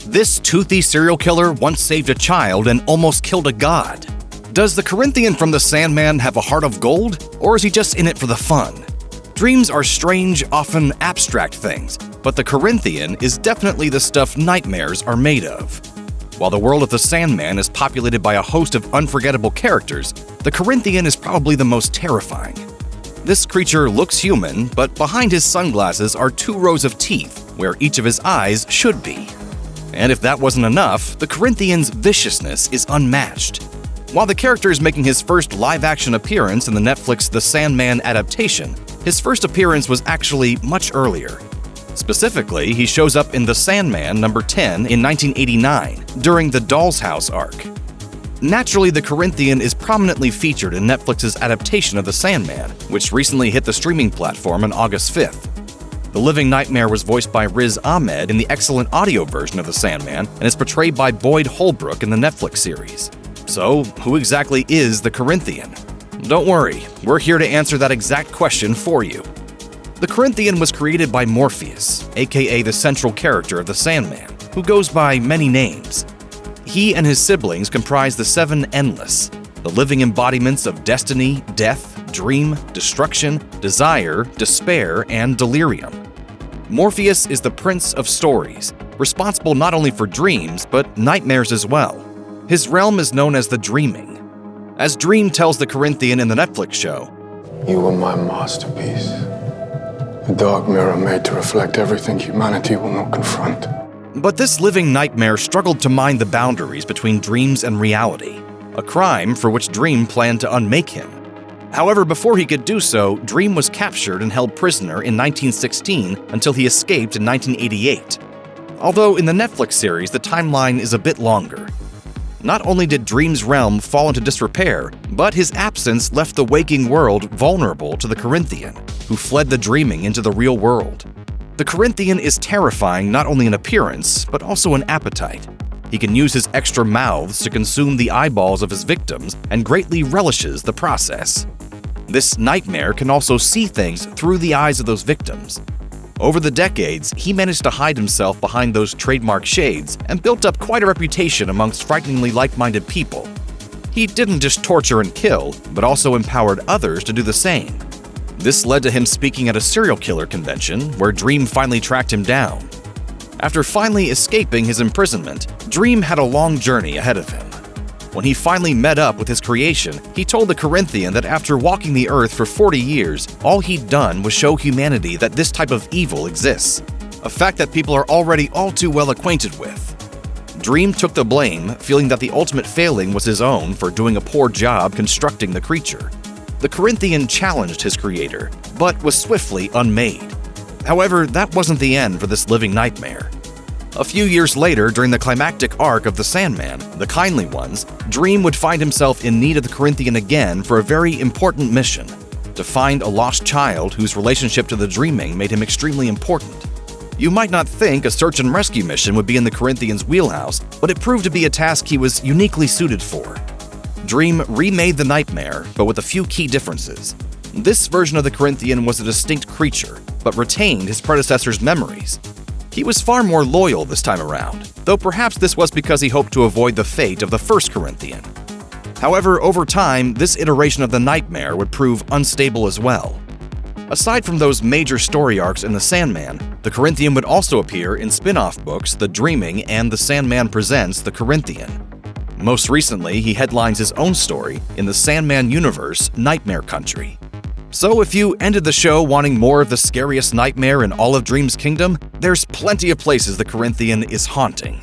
This toothy serial killer once saved a child and almost killed a god. Does the Corinthian from the Sandman have a heart of gold, or is he just in it for the fun? Dreams are strange, often abstract things, but the Corinthian is definitely the stuff nightmares are made of. While the world of the Sandman is populated by a host of unforgettable characters, the Corinthian is probably the most terrifying. This creature looks human, but behind his sunglasses are 2 rows of teeth, where each of his eyes should be. And if that wasn't enough, the Corinthian's viciousness is unmatched. While the character is making his first live-action appearance in the Netflix The Sandman adaptation, his first appearance was actually much earlier. Specifically, he shows up in The Sandman number 10 in 1989, during the Doll's House arc. Naturally, the Corinthian is prominently featured in Netflix's adaptation of The Sandman, which recently hit the streaming platform on August 5th. The living nightmare was voiced by Riz Ahmed in the excellent audio version of The Sandman and is portrayed by Boyd Holbrook in the Netflix series. So, who exactly is the Corinthian? Don't worry, we're here to answer that exact question for you. The Corinthian was created by Morpheus, aka the central character of the Sandman, who goes by many names. He and his siblings comprise the 7 Endless, the living embodiments of destiny, death, dream, destruction, desire, despair, and delirium. Morpheus is the Prince of Stories, responsible not only for dreams, but nightmares as well. His realm is known as the Dreaming. As Dream tells the Corinthian in the Netflix show, "You were my masterpiece. A dark mirror made to reflect everything humanity will not confront." But this living nightmare struggled to mind the boundaries between dreams and reality, a crime for which Dream planned to unmake him. However, before he could do so, Dream was captured and held prisoner in 1916 until he escaped in 1988. Although in the Netflix series, the timeline is a bit longer. Not only did Dream's realm fall into disrepair, but his absence left the waking world vulnerable to the Corinthian, who fled the dreaming into the real world. The Corinthian is terrifying not only in appearance, but also in appetite. He can use his extra mouths to consume the eyeballs of his victims and greatly relishes the process. This nightmare can also see things through the eyes of those victims. Over the decades, he managed to hide himself behind those trademark shades and built up quite a reputation amongst frighteningly like-minded people. He didn't just torture and kill, but also empowered others to do the same. This led to him speaking at a serial killer convention, where Dream finally tracked him down. After finally escaping his imprisonment, Dream had a long journey ahead of him. When he finally met up with his creation, he told the Corinthian that after walking the earth for 40 years, all he'd done was show humanity that this type of evil exists, a fact that people are already all too well acquainted with. Dream took the blame, feeling that the ultimate failing was his own for doing a poor job constructing the creature. The Corinthian challenged his creator, but was swiftly unmade. However, that wasn't the end for this living nightmare. A few years later, during the climactic arc of the Sandman, The Kindly Ones, Dream would find himself in need of the Corinthian again for a very important mission: to find a lost child whose relationship to the dreaming made him extremely important. You might not think a search and rescue mission would be in the Corinthian's wheelhouse, but it proved to be a task he was uniquely suited for. Dream remade the nightmare, but with a few key differences. This version of the Corinthian was a distinct creature, but retained his predecessor's memories. He was far more loyal this time around, though perhaps this was because he hoped to avoid the fate of the first Corinthian. However, over time, this iteration of the nightmare would prove unstable as well. Aside from those major story arcs in The Sandman, the Corinthian would also appear in spin-off books The Dreaming and The Sandman Presents The Corinthian. Most recently, he headlines his own story in the Sandman universe, Nightmare Country. So if you ended the show wanting more of the scariest nightmare in all of Dream's kingdom, there's plenty of places the Corinthian is haunting.